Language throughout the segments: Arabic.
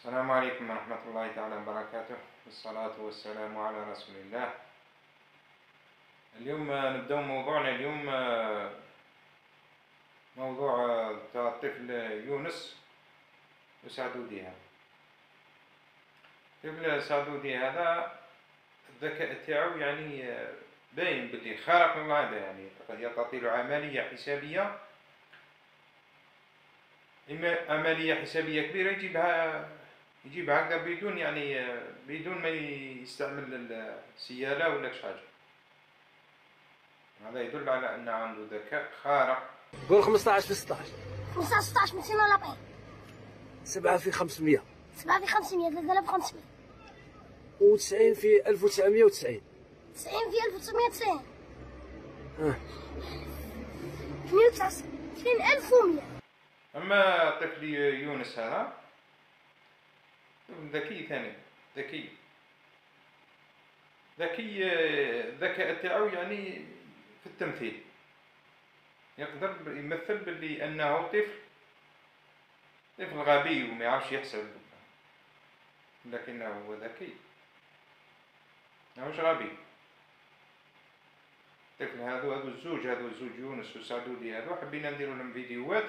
السلام عليكم ورحمة الله تعالى وبركاته، والصلاة والسلام على رسول الله. اليوم نبدأ موضوعنا اليوم موضوع تاع الطفل يونس وسعدودي. هذا الطفل سعدودي هذا الذكاء تاعو يعني باين بلي خارق للعادة، يعني هي تعطيله عملية حسابية، إما عملية حسابية كبيرة يجيبها هكذا بدون بدون ما يستعمل السيالة ولا شي حاجة. هذا يدل على أن عنده ذكاء خارق. قول 15 في 16. 15 16 240. 7 في 500. 7 في 500 3500. و90 في 1990. 90 في 1990. 2100. أما طفل يونس هذا ذكي ثاني، ذكي الذكاء تاعو يعني في التمثيل، يقدر يمثل باللي أنه طفل غبي وما يعرفش يحسب، لكنه هو ذكي، ماهوش غبي. الطفل هذو الزوج يونس وسعدودي هذو حبينا نديرو لهم فيديوهات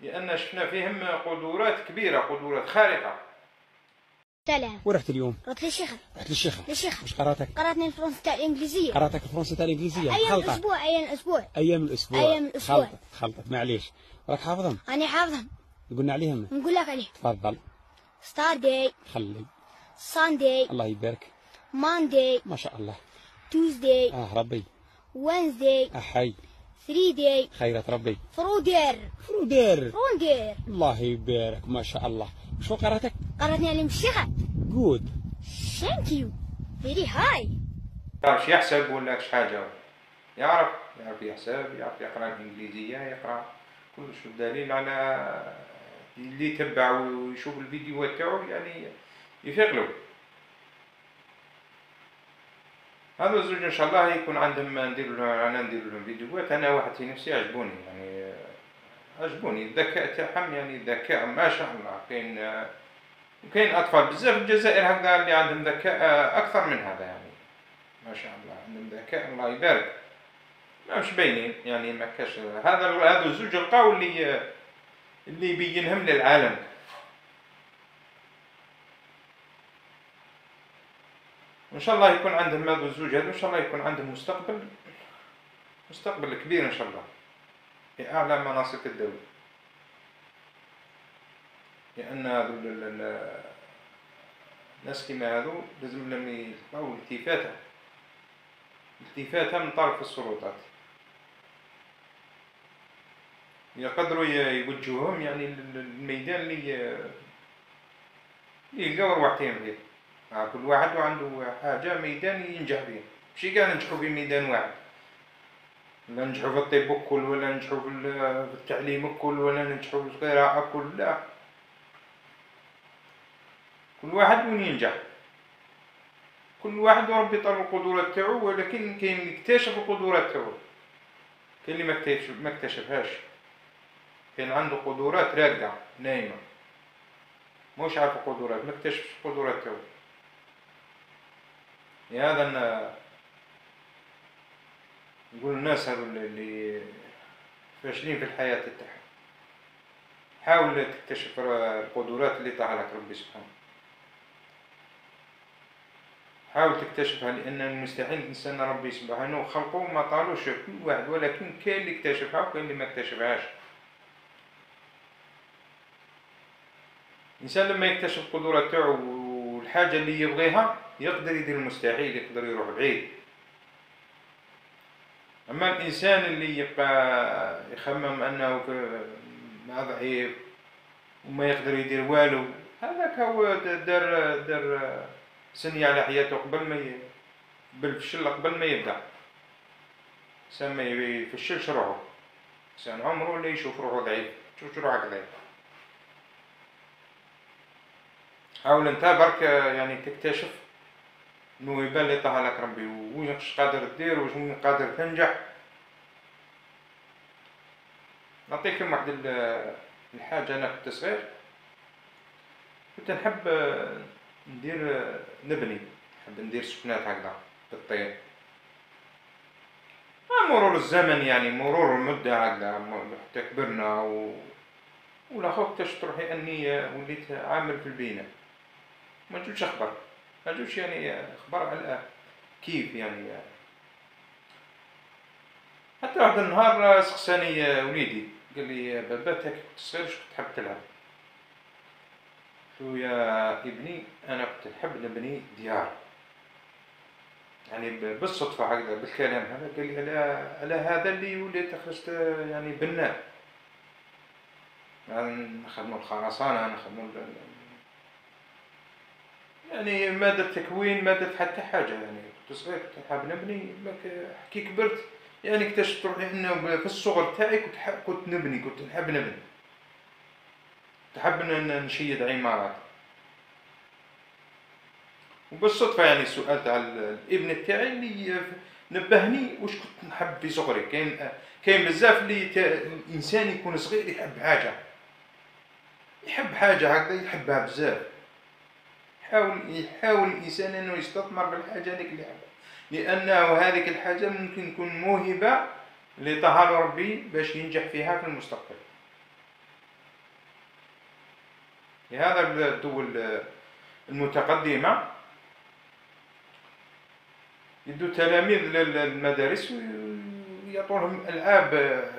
لأن شفنا فيهم قدرات كبيرة، قدرات خارقة. سلام. وين رحت اليوم؟ رحت للشيخ. للشيخ. واش قراتك؟ قراتني الفرنسية الإنجليزية. قراتك الفرنسية الإنجليزية. أيام الأسبوع. خلطت معليش. راك حافظهم؟ أنا حافظهم. قلنا عليهم؟ نقول لك عليه. تفضل. ستارداي. خلي. سانداي. الله يبارك. مانداي. ما شاء الله. توزداي. ربي. وينزداي. أحي. 3 داي. خيرة ربي. فرودير. الله يبارك ما شاء الله. شو قراتك؟ قراتني عليهم الشيخ. جود. ثانك يو. فيري هاي. يعرفش يحسب ولا كش حاجة، يعرف يحسب، يعرف يقرأ الإنجليزية، يقرأ كلش. الدليل على اللي يتبع ويشوف الفيديوهات تاعو يعني يفيقلو. هذا الزوج ان شاء الله يكون عندهم نديرو لهم فيديوهات. انا واحد في نفسي عجبوني الذكاء تاعهم، يعني ذكاء ما شاء الله. كاين اطفال بزاف في الجزائر هكذا اللي عندهم ذكاء اكثر من هذا، يعني ما شاء الله عندهم ذكاء الله يبارك، ماهوش باينين يعني. ما كاش هذا الزوج لقاو اللي يبينهم للعالم. وان شاء الله يكون عندهم هذا الزوج هذا، ان شاء الله يكون عندهم مستقبل كبير ان شاء الله في اعلى مناصب الدولة. لان الناس كيما هذو لازم لهم يلقاو التفاتة من طرف السلطات، يقدروا يوجهوهم يعني للميدان اللي يلقاو رواحتهم فيه. كل واحد عنده حاجة ميدان ينجح فيه، ماشي كاع ننجحو في ميدان واحد، ولا ننجحو في الطب الكل، ولا ننجحو في التعليم الكل، ولا ننجحو في القراءة الكل، لا، كل واحد وين ينجح، كل واحد وربي طال القدرات تاعو. ولكن كاين اللي اكتشف القدرات تاعو، كاين اللي ما اكتشفهاش، كاين عنده قدرات راقدة نايمة موش عارف القدرات، ما اكتشفش القدرات تاعو. لهذا نقول الناس هذو اللي فاشلين في الحياة تاعهم، حاول تكتشف القدرات اللي طاح لك ربي سبحانه، حاول تكتشفها، لأن المستحيل الإنسان ربي سبحانه خلقه ما طالوش كل واحد، ولكن كاين اللي اكتشفها وكاين اللي ما اكتشفهاش. الإنسان لما يكتشف القدرات تاعو والحاجة اللي يبغيها يقدر يدير المستحيل، يقدر يروح بعيد. أما الإنسان اللي يبقى يخمم أنه ضعيف وما يقدر يدير والو، هذاك هو دار سني على حياته بالفشل قبل ما يبدأ. الإنسان ما يفشلش روحو، الإنسان عمره اللي يشوف روحو ضعيف، تشوف روحك ضعيف. حاول انت برك يعني تكتشف الموهبة اللي طاها لك ربي، واش قادر دير، واش قادر تنجح. نعطيكم واحد الحاجة. أنا كنت صغير كنت نحب ندير نبني، نحب ندير سكنات هكذا بالطين. مرور الزمن يعني مرور المدة هكذا حتى كبرنا ولا اكتشفت روحي اني وليت عامل في البناء. ما جوش اخبار، ما جوش يعني اخبار على كيف يعني. حتى واحد النهار سقساني وليدي قال لي بابا تا كي كنت صغير واش كنت تحب تلعب؟ قلت له يا ابني انا كنت نحب نبني ديار. يعني بالصدفة هكذا بالكلام هذا قال لي على هذا اللي وليت خرجت يعني بناء، يعني نخدمو الخرسانة، نخدمو يعني مادة التكوين، مادة حتى حاجة. يعني كنت صغير كنت حاب نبني، كي كبرت يعني اكتشفت روحي انه في الصغر تاعي كنت نبني، كنت نحب نبني، نحب نشيد عمارات. وبالصدفة يعني السؤال تاع الابن تاعي اللي نبهني واش كنت نحب في صغري. كاين بزاف اللي الانسان يكون صغير يحب حاجة هكذا يحبها بزاف. يحاول الانسان انه يستثمر بالحاجة هذيك اللي يحبها، لانه هذيك الحاجة ممكن تكون موهبة اللي طهر ربي باش ينجح فيها في المستقبل. لهذا الدول المتقدمة يدو تلاميذ للمدارس ويعطونهم العاب،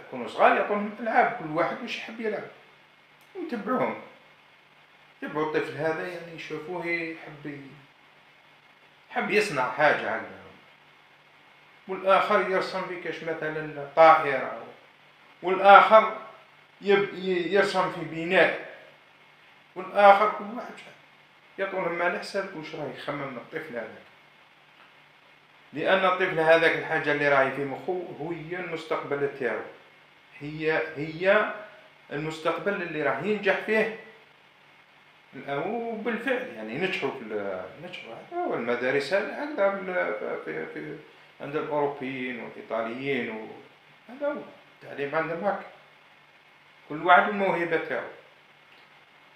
يكونوا صغار يعطونهم العاب كل واحد واش يحب يلعب ويتبعوهم. يتبعوا الطفل هذا يعني يشوفوه يحب يصنع حاجة هكذا، والآخر يرسم في كاش مثلا طائرة، والآخر يرسم في بناء، والآخر كل واحد يعطونهم على حساب واش راه يخمم الطفل هذاك. لأن الطفل هذاك الحاجة اللي راهي في مخو هي المستقبل تاعو، هي المستقبل اللي راح ينجح فيه. وبالفعل يعني نجحوا هذا هو المدارس هكذا في عند الأوروبيين والإيطاليين، هذا هو التعليم عندهم هكا. كل واحد الموهبة تاعو،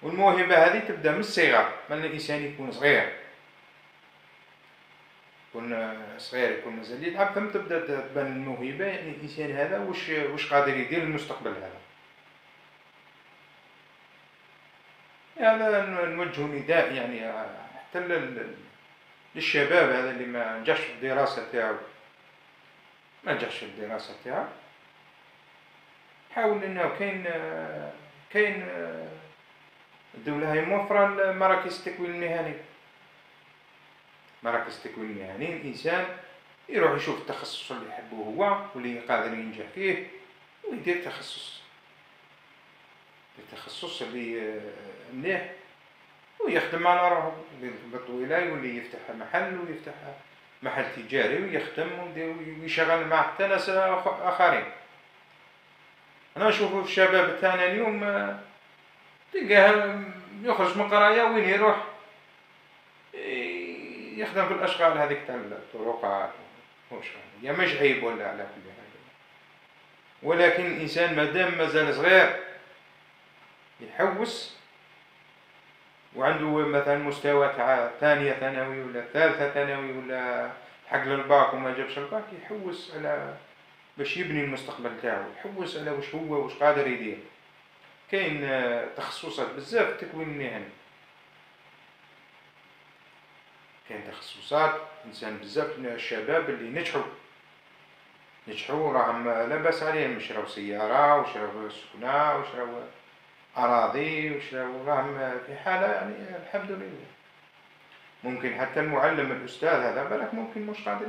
والموهبة هذه تبدأ من الصغر، من الإنسان يكون صغير، يكون مازال يلعب، ثم تبدا تبان الموهبه. يعني الانسان هذا واش قادر يدير المستقبل هذا نوجه نداء يعني حتى للشباب هذا اللي ما نجحش في الدراسه تاعو، حاول انه كاين الدوله هي موفره مراكز التكوين المهني. مراكز التكوين المهني الانسان يروح يشوف التخصص اللي يحبه هو واللي قادر ينجح فيه ويدير التخصص اللي مليح، ويخدم على روحه بالطويله، يولي يفتح محل تجاري ويخدم ويشغل مع حتى ناس اخرين. انا نشوف في الشباب تاعنا اليوم تلقاه يخرج من القرايه وين يروح يخدم في الاشغال هذيك تاع الطرقات. يا مش عيب ولا على كل حاجه، ولكن الانسان مادام مازال صغير يحوس وعنده مثلا مستوى تاع ثانيه ثانوي ولا ثالثه ثانوي ولا حق للباك وما جابش الباك، يحوس على باش يبني المستقبل تاعو، يحوس على واش قادر يدير. كاين تخصصات بزاف في التكوين المهني، كاين تخصصات انسان بزاف من الشباب اللي نجحوا راهم لا باس عليهم، يشراو سياره وشراو سكنه وشراو اراضي وشراو، راهم في حاله يعني الحمد لله. ممكن حتى المعلم الاستاذ هذا بالك ممكن مش قادر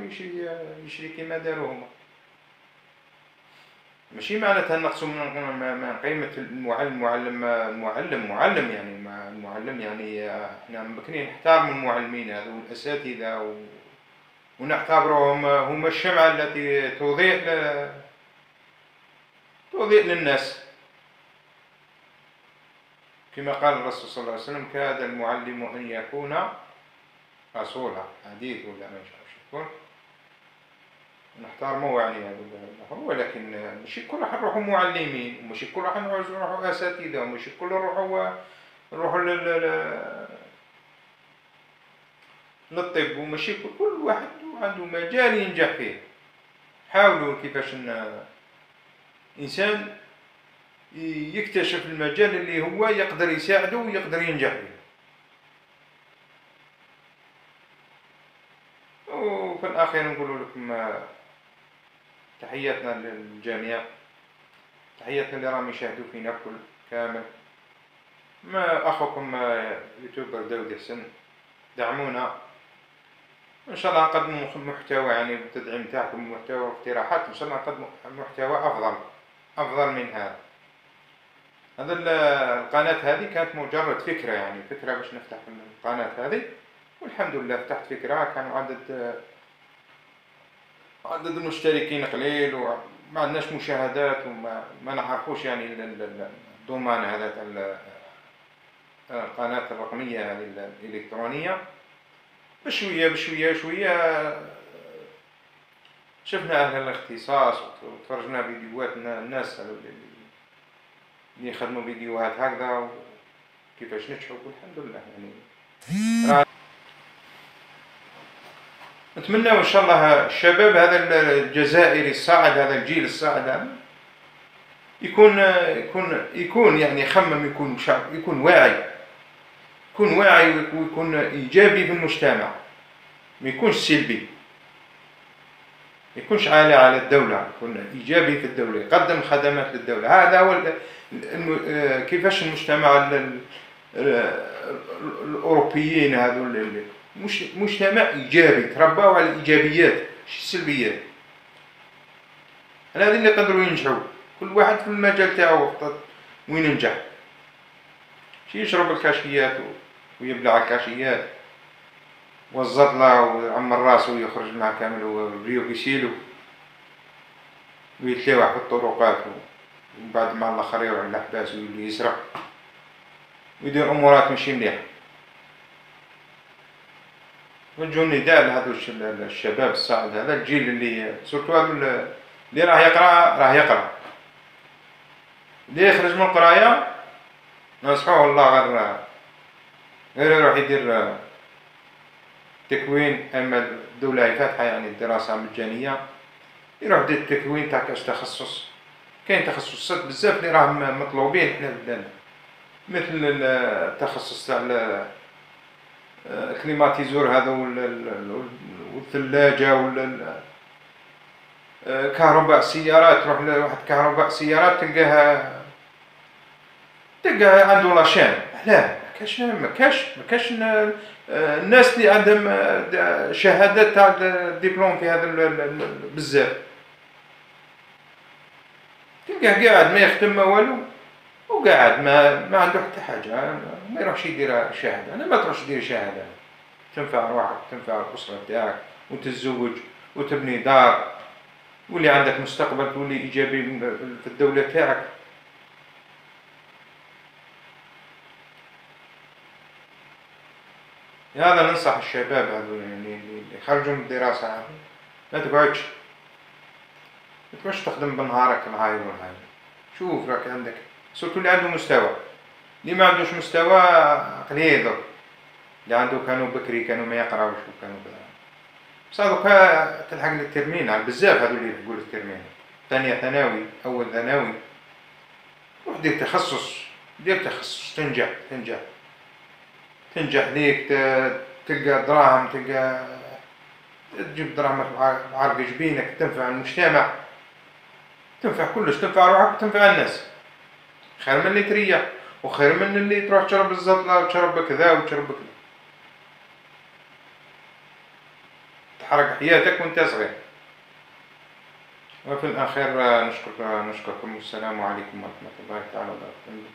يشري كيما داروا هما. ماشي معناتها نقصوا من قيمه المعلم. معلم يعني احنا ممكن نحترم المعلمين هذو والاساتذه ونعتبرهم هم الشمعة التي تضيء للناس، كما قال الرسول صلى الله عليه وسلم: كاد المعلم أن يكون رسولا. حديث ولا ما يعرفش يكون، نحترمه يعني هذا، ولكن ماشي كل راح نروحوا معلمين، وماشي كل راح نروحوا اساتذه، وماشي كل نروحوا نروحوا للطب، وماشي كل واحد عنده مجال ينجح فيه. حاولوا كيفاش ان انسان يكتشف المجال اللي هو يقدر يساعده ويقدر ينجح فيه. وفي الأخير نقول لكم تحياتنا للجميع، تحياتنا اللي راهم يشاهدوا فينا كل كامل. ما أخوكم يوتيوبر داود حسن، دعمونا إن شاء الله نقدموا محتوى، يعني بالتدعيم تاعكم محتوى واقتراحات إن شاء الله نقدموا محتوى أفضل من هذا. هذا القناة هذه كانت مجرد فكرة، يعني فكرة باش نفتح القناة هذه، والحمد لله فتحت فكرة. كانوا عدد المشتركين قليل، وما عندناش مشاهدات، وما نعرفوش يعني الضمان هذا تاع القناة الرقمية هذه الإلكترونية. بشوية شوية شفنا أهل الاختصاص وتفرجنا فيديوهات الناس اللي يخدموا فيديوهات هكذا وكيفاش نجحوا، والحمد لله يعني. نتمنى ان شاء الله الشباب هذا الجزائري الصاعد، هذا الجيل الصاعد هذا يكون يعني يخمم، يكون واعي ويكون ايجابي في المجتمع، ما يكونش سلبي، ما يكونش عالي على الدولة، يكون ايجابي في الدولة، يقدم خدمات للدولة. هذا هو كيفاش المجتمع الاوروبيين هذول مجتمع ايجابي، ترباو على الايجابيات مش السلبيات. هذه اللي يقدروا ينجحوا، كل واحد في المجال تاعو وين ينجح. شي يشرب الكاشيات ويبلع الكاشيات والزطلة ويعمر راسو ويخرج مع كامل وريو كيسيلو ويتلاوح في الطرقات، وبعد مع الاخر يروح للحباس ويولي يسرق ويدير امورات ماشي مليحة. نوجهو نداء لهذو الشباب الصاعد، هذا الجيل اللي سورتو هذو اللي راه يقرا، اللي يخرج من القراية ننصحوه الله غير يروح يدير تكوين. اما الدولة هي فاتحة يعني الدراسة مجانية، يروح يدير التكوين تاع كاش تخصص. كاين تخصصات بزاف اللي راهم مطلوبين حنا بلادنا، مثل التخصص تاع الكليماتيزور هذا والثلاجة كهرباء السيارات. تروح لواحد كهرباء السيارات تلقاه عنده لاشين. لا ما كاش الناس اللي عندهم شهادات تاع دبلوم في هذا بزاف، تلقاه قاعد ما يخدم ما والو، وقاعد ما عنده حتى حاجة، ما يروحش يدير شهادة. أنا ما تروحش دير شهادة، تنفع روحك تنفع الأسرة تاعك وتتزوج وتبني دار، واللي عندك مستقبل تولي إيجابي في الدولة تاعك. هذا ننصح الشباب هذول اللي يخرجوا من الدراسة هذه، ما تقعدش تخدم بنهارك الهاي والهاي. شوف راك عندك سورتو اللي عنده مستوى، اللي ما عندوش مستوى قليل يضر. اللي عنده كانوا بكري كانوا ما يقراوش وكانوا كذا، بصح دوكا تلحق للترمينال بزاف. هذو اللي يلحقوا للترمينال ثانية ثانوي أول ثانوي، روح دير تخصص تنجح ليك، تلقى دراهم، تجيب دراهم بعرق جبينك، تنفع المجتمع، تنفع كلش، تنفع روحك وتنفع الناس. خير من اللي تريح، وخير من اللي تروح تشرب الزطلة وتشرب كذا وتشرب كذا، تحرق حياتك وانت صغير. وفي الأخير نشكركم، والسلام عليكم ورحمة الله تعالى وبركاته.